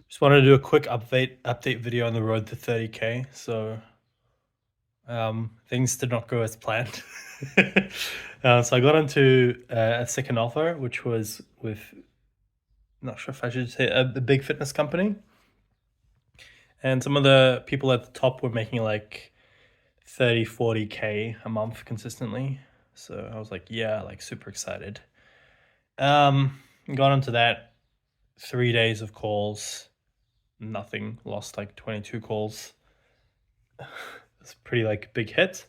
Just wanted to do a quick update video on the road to 30K. So things did not go as planned. So I got into a second offer, which was with, not sure if I should say, a big fitness company. And some of the people at the top were making like 30, 40K a month consistently. So I was like, yeah, like super excited. Got into that, 3 days of calls, nothing, lost like 22 calls. It's a pretty like big hit.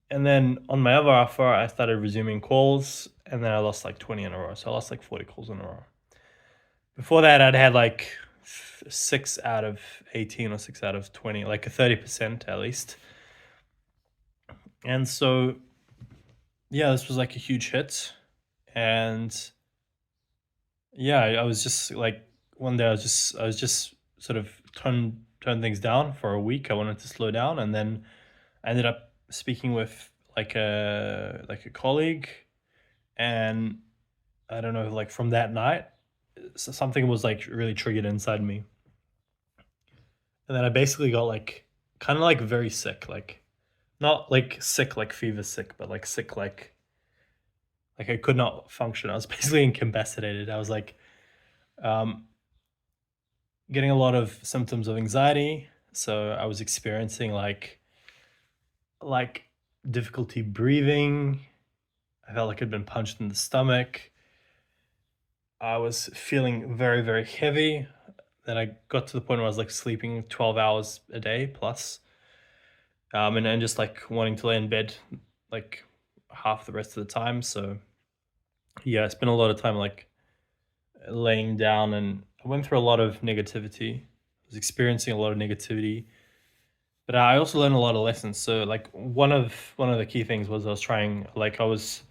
And then on my other offer, I started resuming calls, and then I lost like 20 in a row. So I lost like 40 calls in a row. Before that, I'd had like 6 out of 18 or 6 out of 20, like a 30% at least. And so, yeah, this was like a huge hit. And yeah, I was just like, one day I was just sort of turn things down for a week. I wanted to slow down, and then I ended up speaking with like a colleague, and I don't know, like from that night, something was like really triggered inside me, and then I basically got like kind of like very sick, like not like sick like fever sick, but like sick like I could not function. I was basically incapacitated. I was like um, getting a lot of symptoms of anxiety. So I was experiencing like difficulty breathing. I felt like I'd been punched in the stomach. I was feeling very, very heavy. Then I got to the point where I was like sleeping 12 hours a day plus, and then just like wanting to lay in bed like half the rest of the time. So yeah, I spent a lot of time like laying down, and I went through a lot of negativity. I was experiencing a lot of negativity, but I also learned a lot of lessons. So like one of the key things was I was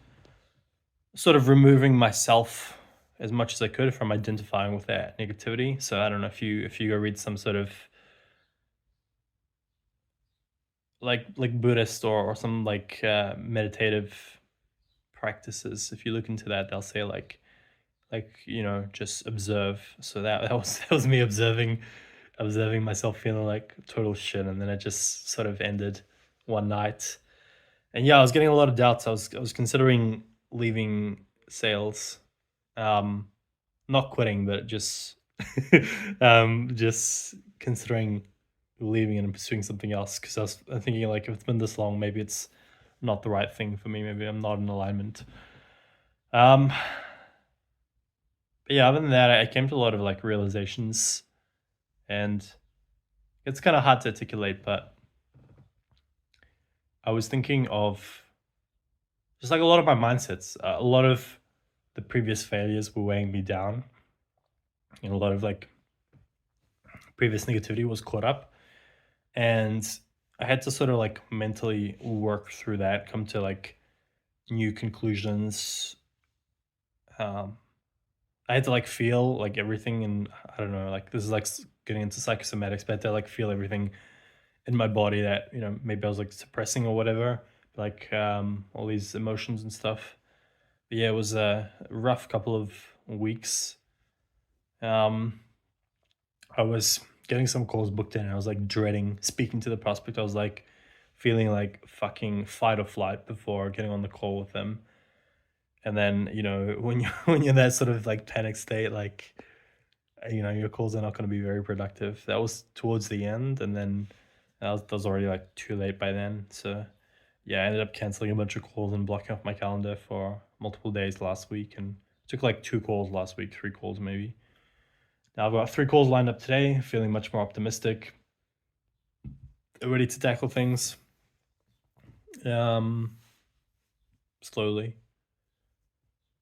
sort of removing myself as much as I could from identifying with that negativity. So I don't know if you go read some sort of like Buddhist or some like meditative practices. If you look into that, they'll say just observe. So that was me observing myself feeling like total shit, and then it just sort of ended one night. And yeah, I was getting a lot of doubts. I was considering leaving sales. Um, Not quitting, but just considering leaving and pursuing something else, because I'm thinking like if it's been this long, maybe it's not the right thing for me. Maybe I'm not in alignment. Um, but yeah, other than that, I came to a lot of like realizations, and it's kind of hard to articulate, but I was thinking of just like a lot of my mindsets. A lot of the previous failures were weighing me down, and a lot of like previous negativity was caught up, and I had to sort of like mentally work through that, come to like new conclusions. Um, I had to like feel like everything, and I don't know, like this is like getting into psychosomatics, but I had to like feel everything in my body that maybe I was like suppressing or whatever, like all these emotions and stuff. But yeah, it was a rough couple of weeks. Um, I was getting some calls booked in, and I was like dreading speaking to the prospect. I was like feeling like fucking fight or flight before getting on the call with them. And then, when you when you're in that sort of like panic state, like your calls are not going to be very productive. That was towards the end, and then that was already like too late by then. So yeah, I ended up canceling a bunch of calls and blocking off my calendar for multiple days last week, and took like 2 calls last week, 3 calls maybe. Now I've got 3 calls lined up today, feeling much more optimistic, ready to tackle things um slowly.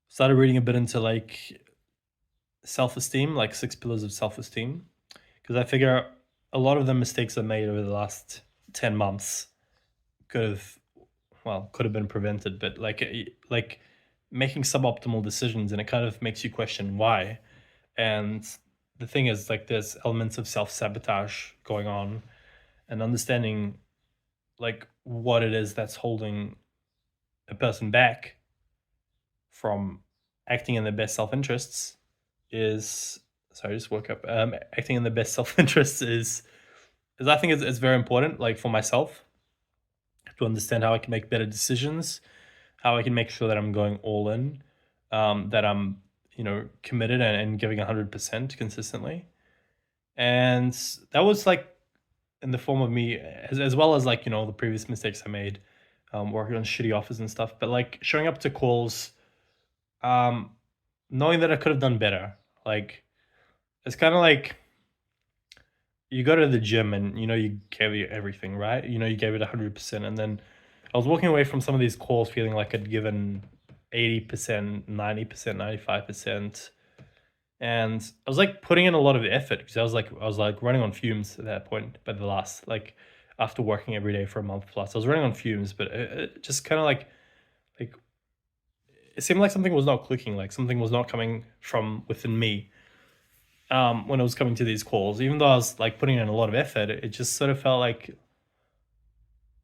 Started reading a bit into like self-esteem, like 6 pillars of self-esteem, because I figure a lot of the mistakes I made over the last 10 months could have could have been prevented, but like making suboptimal decisions, and it kind of makes you question why. And the thing is, like, there's elements of self-sabotage going on, and understanding like what it is that's holding a person back from acting in their best self-interests is sorry, I just woke up. Acting in the best self-interest is I think it's very important, like for myself, to understand how I can make better decisions, how I can make sure that I'm going all in, that I'm committed and giving 100% consistently. And that was like in the form of me, as well as like the previous mistakes I made, working on shitty offers and stuff. But like showing up to calls, um, knowing that I could have done better. Like it's kind of like you go to the gym and you gave it everything, right? You gave it 100%, and then I was walking away from some of these calls feeling like I'd given 80%, 90%, 95%. And I was like putting in a lot of effort because I was like running on fumes at that point. By the last, like, after working every day for a month plus, I was running on fumes. But it just kind of like it seemed like something was not clicking, like something was not coming from within me. When I was coming to these calls, even though I was like putting in a lot of effort, it just sort of felt like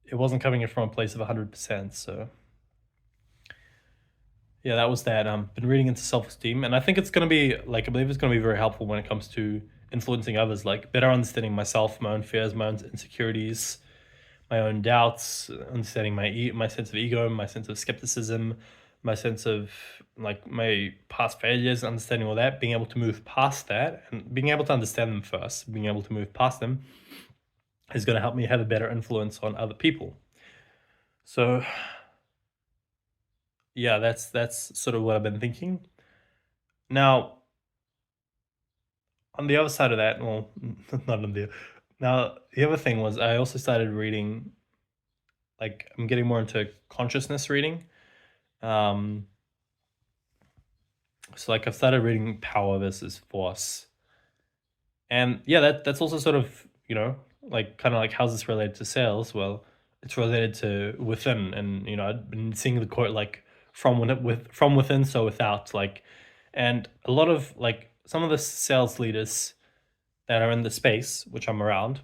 it wasn't coming in from a place of 100%. So yeah, that was that. Been reading into self-esteem, and I think it's gonna be like, I believe it's gonna be very helpful when it comes to influencing others, like better understanding myself, my own fears, my own insecurities, my own doubts, understanding my sense of ego, my sense of skepticism, my sense of like my past failures, understanding all that, being able to move past that, and being able to understand them first, being able to move past them is going to help me have a better influence on other people. So yeah, that's sort of what I've been thinking. Now, on the other side of that, well, not on the now the other thing was I also started reading, like I'm getting more into consciousness reading. Um, so like I've started reading Power versus Force, and yeah, that's also sort of like kind of like how's this related to sales? Well, it's related to within, and I've been seeing the quote like from within, so without, like, and a lot of like some of the sales leaders that are in the space which I'm around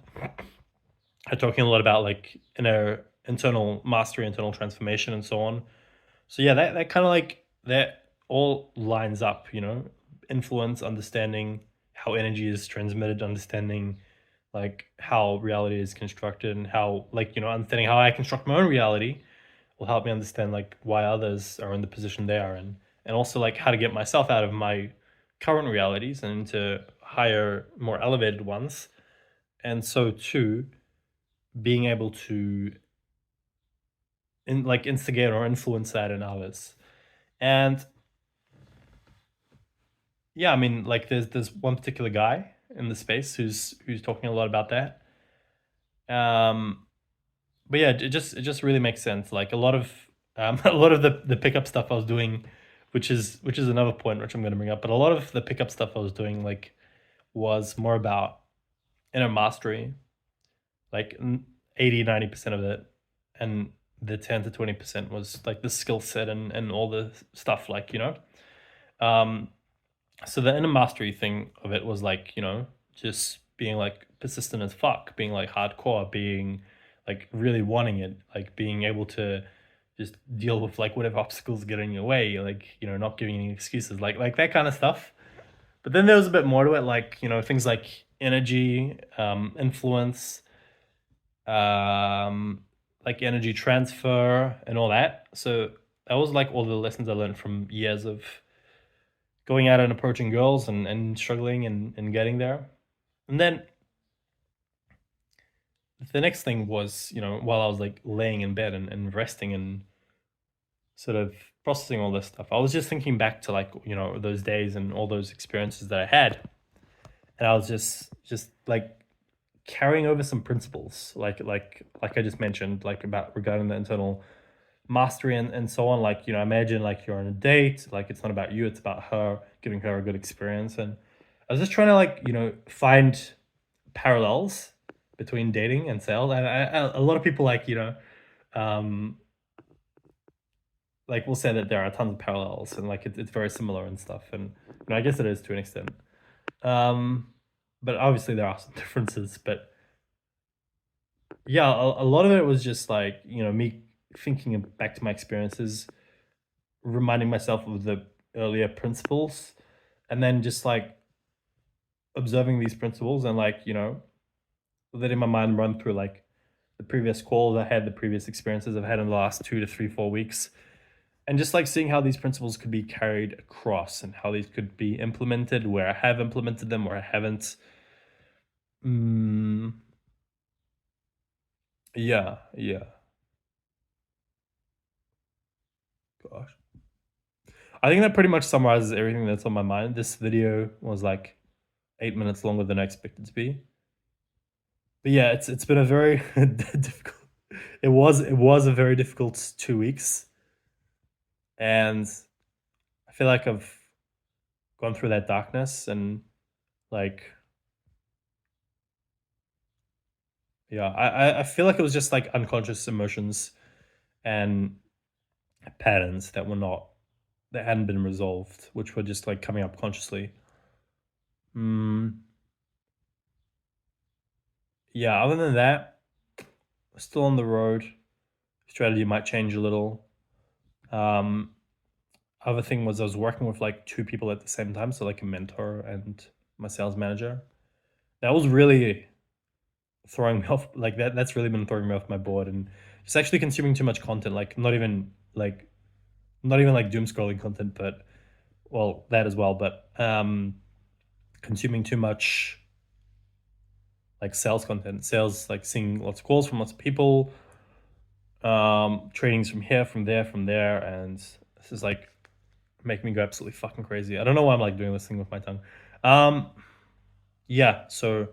are talking a lot about like inner internal mastery, internal transformation, and so on. So yeah, that kind of like that all lines up, influence, understanding how energy is transmitted, understanding like how reality is constructed, and how, like, understanding how I construct my own reality will help me understand like why others are in the position they are in, and also like how to get myself out of my current realities and into higher, more elevated ones. And so too, being able to like instigate or influence that in others. And yeah, I mean, like there's one particular guy in the space who's talking a lot about that. Um, but yeah, it just really makes sense. Like a lot of a lot of the pickup stuff I was doing, which is another point which I'm going to bring up. But a lot of the pickup stuff I was doing like was more about inner mastery, like 80-90% of it, and the 10 to 20% was like the skill set and all the stuff, like Um, so the inner mastery thing of it was like, just being like persistent as fuck, being like hardcore, being like really wanting it, like being able to just deal with like whatever obstacles get in your way, like, not giving any excuses, like that kind of stuff. But then there was a bit more to it, like, things like energy, influence, um, like energy transfer and all that. So that was like all the lessons I learned from years of going out and approaching girls and struggling and getting there. And then the next thing was, while I was like laying in bed and resting and sort of processing all this stuff, I was just thinking back to like, those days and all those experiences that I had. And I was just like carrying over some principles, like I just mentioned, like about regarding the internal mastery and so on. Like, imagine like you're on a date, like it's not about you, it's about her, giving her a good experience. And I was just trying to like, find parallels between dating and sales. And a lot of people like, um, like will say that there are tons of parallels and like it's very similar and stuff. And I guess it is to an extent. Um, but obviously there are some differences. But yeah, a lot of it was just like, me thinking back to my experiences, reminding myself of the earlier principles, and then just like observing these principles and like, letting my mind run through like the previous calls I had, the previous experiences I've had in the last 2 to 3, 4 weeks, and just like seeing how these principles could be carried across and how these could be implemented, where I have implemented them, where I haven't. Mm, yeah, yeah. Gosh. I think that pretty much summarizes everything that's on my mind. This video was like 8 minutes longer than I expected to be. But yeah, it's been a very difficult. It was a very difficult 2 weeks, and I feel like I've gone through that darkness and like yeah, I feel like it was just like unconscious emotions and patterns that hadn't been resolved, which were just like coming up consciously. Mm, yeah, other than that, still on the road. Strategy might change a little. Um, Other thing was I was working with like two people at the same time, so like a mentor and my sales manager. That was really throwing me off. Like that's really been throwing me off my board and just actually consuming too much content. Like not even like doom scrolling content, but well that as well. But consuming too much like sales content, sales like seeing lots of calls from lots of people, trainings from here, from there, and this is like making me go absolutely fucking crazy. I don't know why I'm like doing this thing with my tongue. Um, yeah, so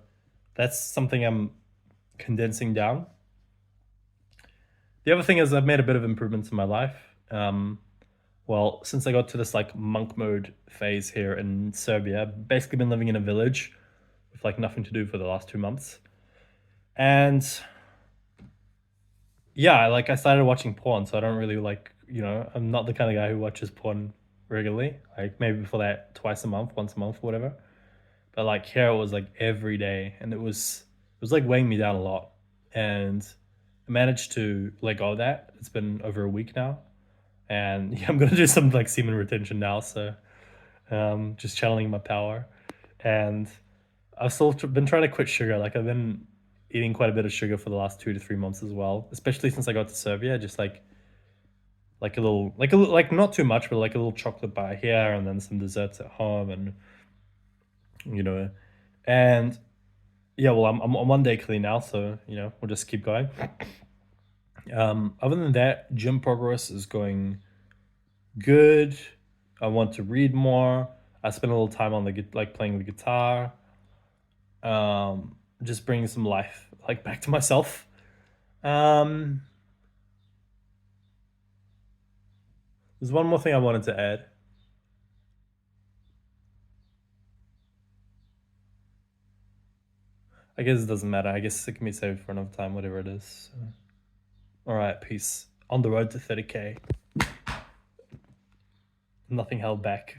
that's something I'm condensing down. The other thing is I've made a bit of improvements in my life. Well, since I got to this like monk mode phase here in Serbia, I've basically been living in a village with like nothing to do for the last 2 months. And yeah, like I started watching porn, so I don't really like, I'm not the kind of guy who watches porn regularly. Like maybe before that twice a month, once a month, whatever. But like here it was like every day, and it was like weighing me down a lot. And I managed to let go of that. It's been over a week now, and yeah, I'm gonna do some like semen retention now. So just channeling my power, and I've still been trying to quit sugar. Like I've been eating quite a bit of sugar for the last 2 to 3 months as well, especially since I got to Serbia. Just like not too much, but like a little chocolate bar here, and then some desserts at home, and you know, and yeah, well, I'm on 1 day clean now, so we'll just keep going. Other than that, gym progress is going good. I want to read more. I spend a little time on like playing the guitar. Just bringing some life like back to myself. Um, there's one more thing I wanted to add. I guess it doesn't matter. I guess it can be saved for another time, whatever it is. So. All right, peace. On the road to 30K. Nothing held back.